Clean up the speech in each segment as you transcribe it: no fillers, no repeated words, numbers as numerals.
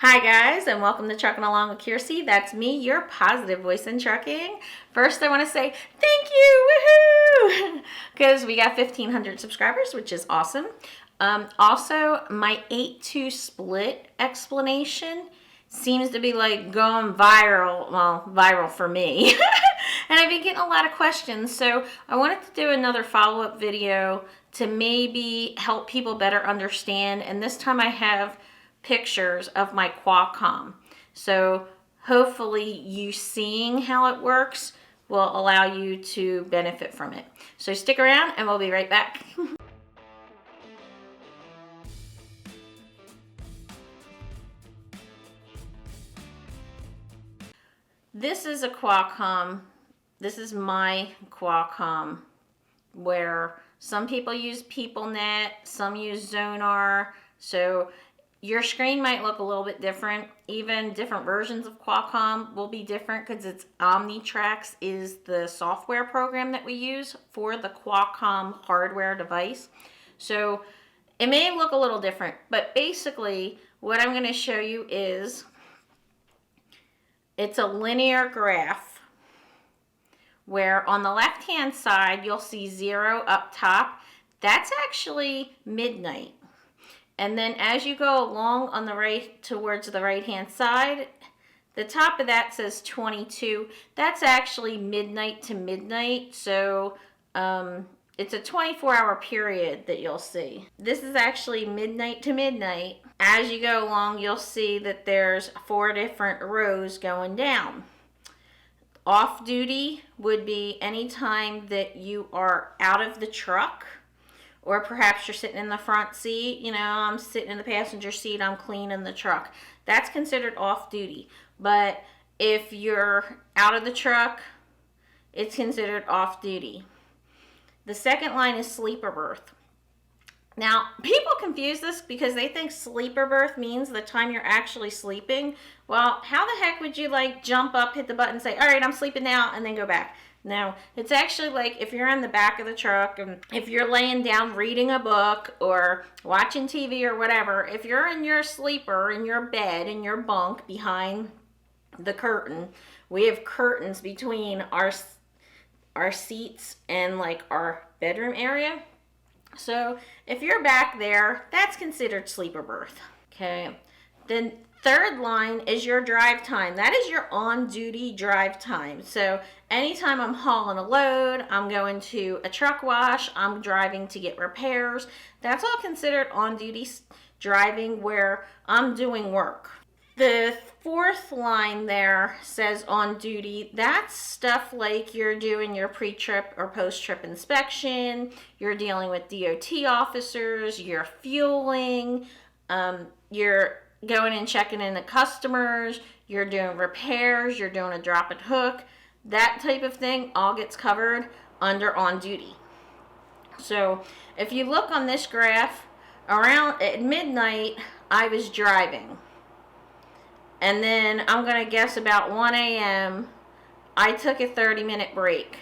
Hi guys, and welcome to Trucking Along with Kearsey. That's me, your positive voice in trucking. First, I want to say thank you, woohoo! Because we got 1,500 subscribers, which is awesome. Also, my 8-2 split explanation seems to be like going viral. Well, viral for me. And I've been getting a lot of questions, so I wanted to do another follow-up video to maybe help people better understand. And this time I have pictures of my Qualcomm. So hopefully you seeing how it works will allow you to benefit from it. So stick around and we'll be right back. This is a Qualcomm. This is my Qualcomm, where some people use PeopleNet, some use Zonar. So your screen might look a little bit different. Even different versions of Qualcomm will be different because it's Omnitrax is the software program that we use for the Qualcomm hardware device. So it may look a little different, but basically what I'm going to show you is it's a linear graph where on the left-hand side you'll see 0 up top. That's actually midnight. And then as you go along on the right towards the right-hand side, the top of that says 22. That's actually midnight to midnight. So it's a 24-hour period that you'll see. This is actually midnight to midnight. As you go along, you'll see that there's 4 different rows going down. Off duty would be any time that you are out of the truck, or perhaps you're sitting in the front seat. You know, I'm sitting in the passenger seat, I'm cleaning the truck. That's considered off duty. But if you're out of the truck, it's considered off duty. The second line is sleeper berth. Now, people confuse this because they think sleeper berth means the time you're actually sleeping. Well, how the heck would you like jump up, hit the button, say, all right, I'm sleeping now, and then go back? No, it's actually like if you're in the back of the truck and if you're laying down reading a book or watching TV or whatever, if you're in your sleeper, in your bed, in your bunk behind the curtain, we have curtains between our seats and like our bedroom area. So if you're back there, that's considered sleeper berth. Okay. Then third line is your drive time. That is your on-duty drive time. So anytime I'm hauling a load, I'm going to a truck wash, I'm driving to get repairs, that's all considered on-duty driving where I'm doing work. The fourth line there says on duty. That's stuff like you're doing your pre-trip or post-trip inspection, you're dealing with DOT officers, you're fueling, you're going and checking in the customers, you're doing repairs, you're doing a drop and hook. That type of thing all gets covered under on duty. So if you look on this graph, around at midnight, I was driving. And then I'm going to guess about 1 a.m., I took a 30-minute break.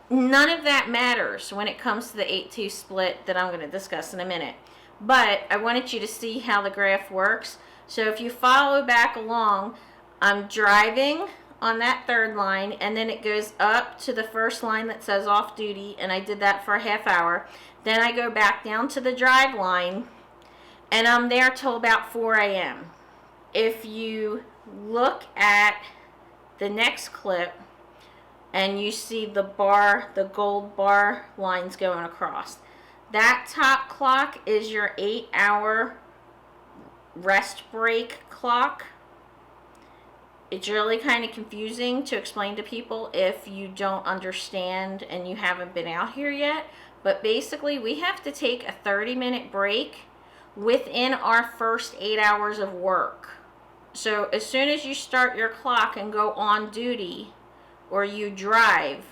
None of that matters when it comes to the 8-2 split that I'm going to discuss in a minute. But I wanted you to see how the graph works. So if you follow back along, I'm driving on that third line, and then it goes up to the first line that says off duty, and I did that for a half hour. Then I go back down to the drive line, and I'm there till about 4 a.m. If you look at the next clip and you see the bar, the gold bar lines going across, that top clock is your 8-hour rest break clock. It's really kind of confusing to explain to people if you don't understand and you haven't been out here yet. But basically, we have to take a 30-minute break within our first 8 hours of work. So as soon as you start your clock and go on duty or you drive,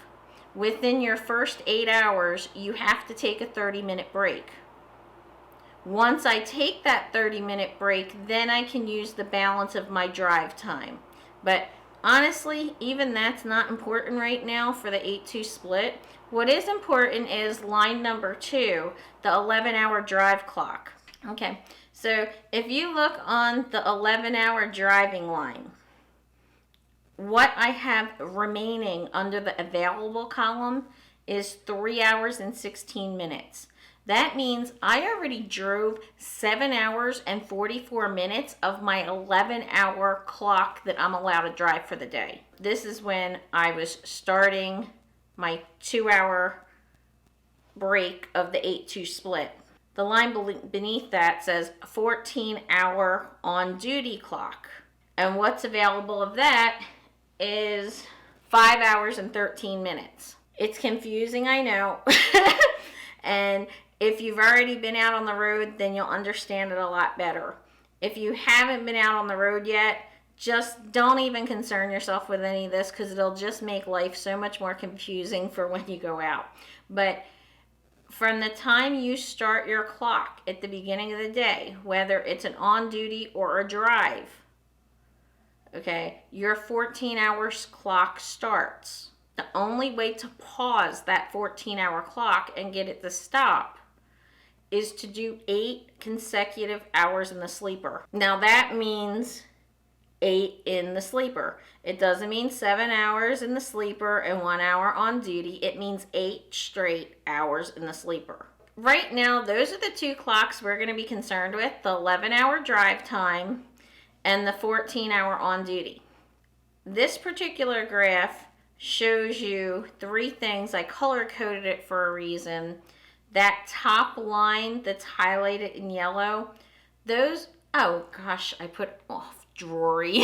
within your first 8 hours, you have to take a 30-minute break. Once I take that 30-minute break, then I can use the balance of my drive time. But honestly, even that's not important right now for the 8-2 split. What is important is line number 2, the 11-hour drive clock. Okay, So if you look on the 11-hour driving line, what I have remaining under the available column is 3 hours and 16 minutes. That means I already drove 7 hours and 44 minutes of my 11-hour clock that I'm allowed to drive for the day. This is when I was starting my 2-hour break of the 8-2 split. The line beneath that says 14-hour on-duty clock. And what's available of that is 5 hours and 13 minutes. It's confusing, I know. And if you've already been out on the road, then you'll understand it a lot better. If you haven't been out on the road yet, just don't even concern yourself with any of this, because it'll just make life so much more confusing for when you go out. But from the time you start your clock at the beginning of the day, whether it's an on-duty or a drive, okay, your 14 hours clock starts. The only way to pause that 14-hour clock and get it to stop is to do 8 consecutive hours in the sleeper. Now that means 8 in the sleeper. It doesn't mean 7 hours in the sleeper and 1 hour on duty. It means 8 straight hours in the sleeper. Right now, those are the 2 clocks we're going to be concerned with, the 11-hour drive time and the 14-hour on duty. This particular graph shows you 3 things. I color-coded it for a reason. That top line that's highlighted in yellow, those, oh gosh, I put off Dory.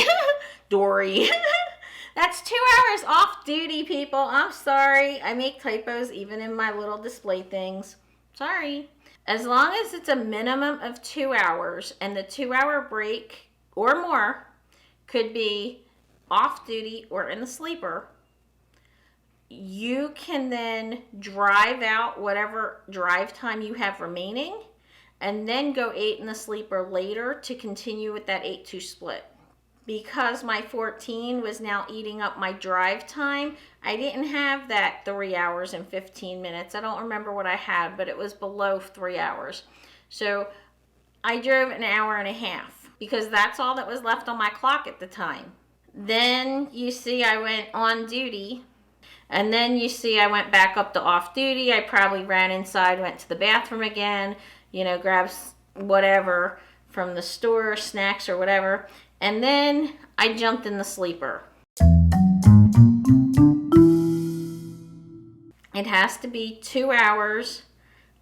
That's 2 hours off duty, people. I'm sorry. I make typos even in my little display things. Sorry. As long as it's a minimum of 2 hours and the 2-hour break or more could be off duty or in the sleeper, you can then drive out whatever drive time you have remaining and then go 8 in the sleeper later to continue with that 8-2 split. Because my 14 was now eating up my drive time, I didn't have that 3 hours and 15 minutes. I don't remember what I had, but it was below 3 hours. So I drove an hour and a half because that's all that was left on my clock at the time. Then you see I went on duty, and then you see I went back up to off duty. I probably ran inside, went to the bathroom again, grabbed whatever from the store, snacks or whatever, and then I jumped in the sleeper. It has to be 2 hours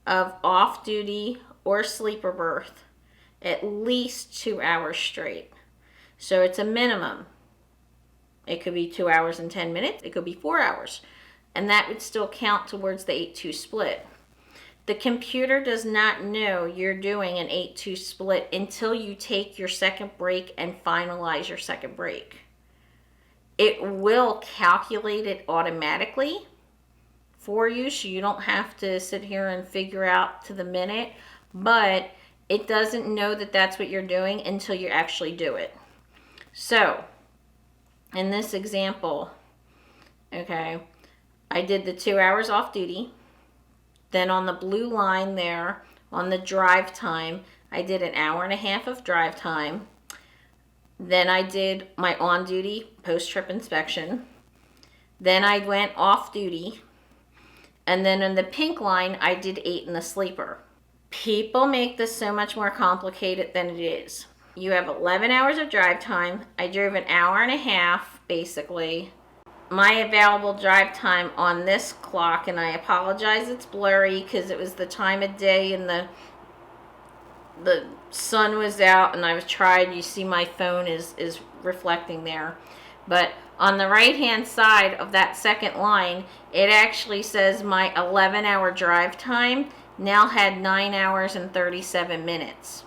of off duty or sleeper berth, at least 2 hours straight. So it's a minimum. It could be 2 hours and 10 minutes. It could be 4 hours. And that would still count towards the 8-2 split. The computer does not know you're doing an 8-2 split until you take your second break and finalize your second break. It will calculate it automatically for you, so you don't have to sit here and figure out to the minute, but it doesn't know that that's what you're doing until you actually do it. So in this example, okay, I did the 2 hours off duty. Then on the blue line there, on the drive time, I did an hour and a half of drive time. Then I did my on-duty post-trip inspection. Then I went off duty. And then on the pink line, I did 8 in the sleeper. People make this so much more complicated than it is. You have 11 hours of drive time. I drove an hour and a half, basically. My available drive time on this clock, and I apologize it's blurry because it was the time of day and the sun was out and I was trying. You see my phone is reflecting there. But on the right hand side of that second line, it actually says my 11-hour drive time now had 9 hours and 37 minutes.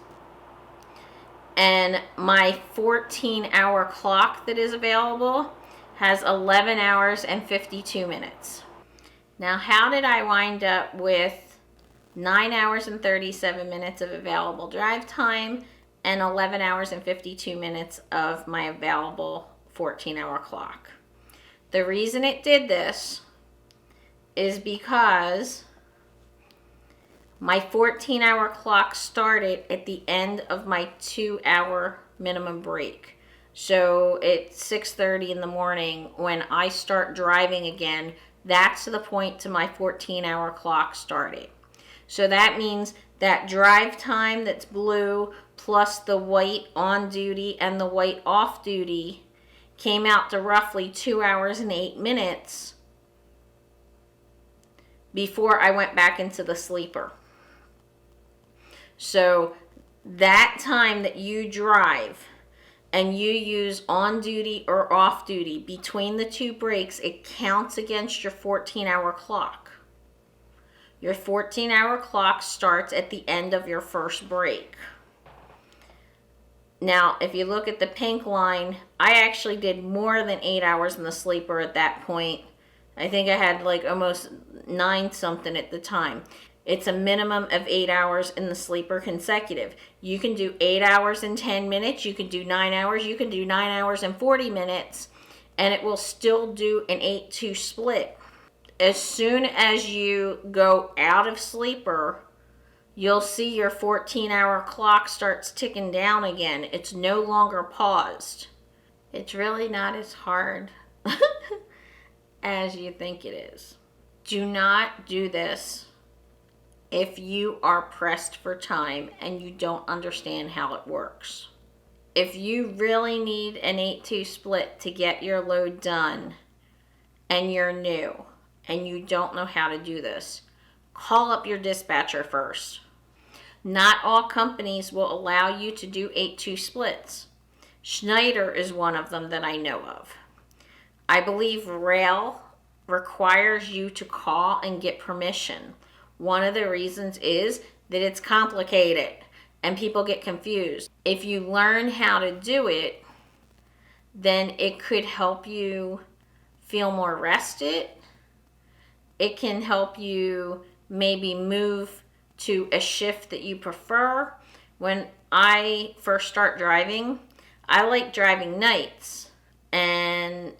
And my 14-hour clock that is available has 11 hours and 52 minutes. Now, how did I wind up with 9 hours and 37 minutes of available drive time and 11 hours and 52 minutes of my available 14-hour clock? The reason it did this is because My 14-hour clock started at the end of my 2-hour minimum break. So at 6:30 in the morning, when I start driving again, that's the point to my 14-hour clock started. So that means that drive time that's blue plus the white on duty and the white off duty came out to roughly 2 hours and 8 minutes before I went back into the sleeper. So that time that you drive and you use on duty or off duty between the two breaks, it counts against your 14-hour clock. Your 14-hour clock starts at the end of your first break. Now, if you look at the pink line, I actually did more than 8 hours in the sleeper at that point. I think I had like almost 9 something at the time. It's a minimum of 8 hours in the sleeper consecutive. You can do 8 hours in 10 minutes. You can do 9 hours. You can do 9 hours in 40 minutes. And it will still do an 8-2 split. As soon as you go out of sleeper, you'll see your 14-hour clock starts ticking down again. It's no longer paused. It's really not as hard as you think it is. Do not do this if you are pressed for time and you don't understand how it works. If you really need an 8-2 split to get your load done and you're new and you don't know how to do this, call up your dispatcher first. Not all companies will allow you to do 8-2 splits. Schneider is one of them that I know of. I believe Rail requires you to call and get permission. One of the reasons is that it's complicated and people get confused. If you learn how to do it, then it could help you feel more rested. It can help you maybe move to a shift that you prefer. When I first start driving, I like driving nights. And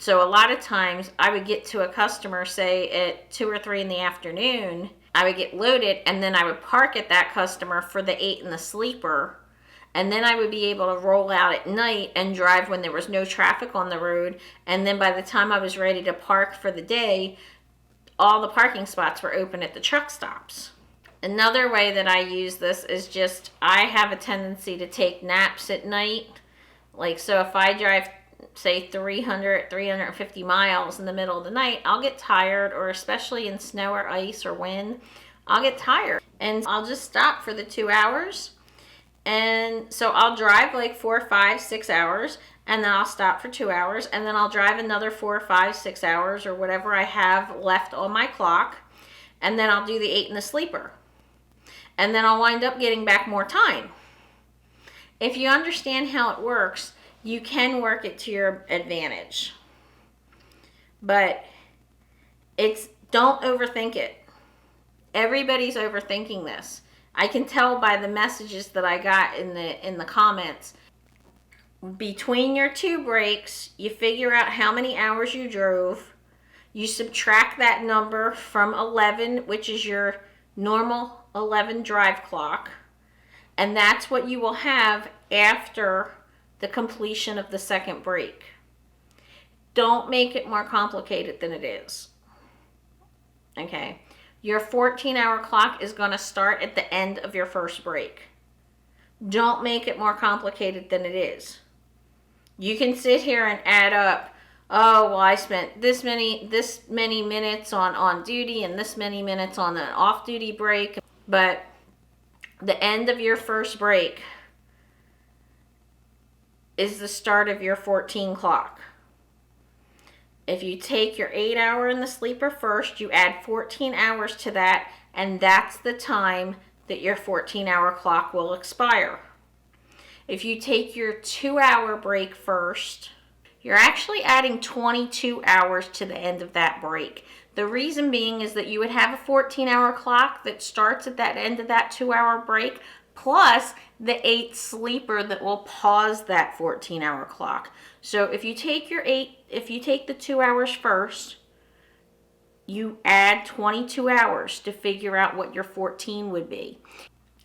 so a lot of times I would get to a customer, say at 2 or 3 in the afternoon, I would get loaded and then I would park at that customer for the 8 in the sleeper. And then I would be able to roll out at night and drive when there was no traffic on the road. And then by the time I was ready to park for the day, all the parking spots were open at the truck stops. Another way that I use this is just, I have a tendency to take naps at night. Like, so if I drive, say 350 miles in the middle of the night, I'll get tired, or especially in snow or ice or wind, I'll get tired. And I'll just stop for the 2 hours. And so I'll drive like 4, 5, 6 hours, and then I'll stop for 2 hours, and then I'll drive another 4, 5, 6 hours or whatever I have left on my clock, and then I'll do the 8 in the sleeper. And then I'll wind up getting back more time. If you understand how it works, you can work it to your advantage. But don't overthink it. Everybody's overthinking this. I can tell by the messages that I got in the comments. Between your 2 breaks, you figure out how many hours you drove. You subtract that number from 11, which is your normal 11 drive clock. And that's what you will have after the completion of the second break. Don't make it more complicated than it is. Okay? Your 14-hour clock is going to start at the end of your first break. Don't make it more complicated than it is. You can sit here and add up, oh, well, I spent this many minutes on duty and this many minutes on an off-duty break. But the end of your first break is the start of your 14 clock. If you take your 8 hour in the sleeper first, you add 14 hours to that, and that's the time that your 14-hour clock will expire. If you take your 2-hour break first, you're actually adding 22 hours to the end of that break. The reason being is that you would have a 14-hour clock that starts at that end of that 2-hour break, plus the 8 sleeper that will pause that 14-hour clock. So if you take the 2 hours first, you add 22 hours to figure out what your 14 would be.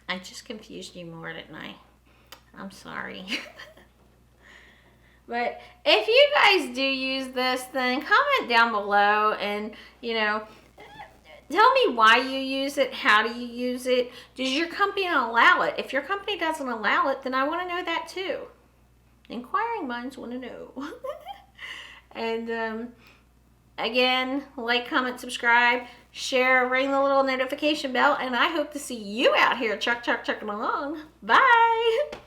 I just confused you more, didn't I? I'm sorry. But if you guys do use this, then comment down below and, tell me why you use it, how do you use it, does your company allow it? If your company doesn't allow it, then I want to know that too. Inquiring minds want to know. And again, like, comment, subscribe, share, ring the little notification bell, and I hope to see you out here trucking along. Bye!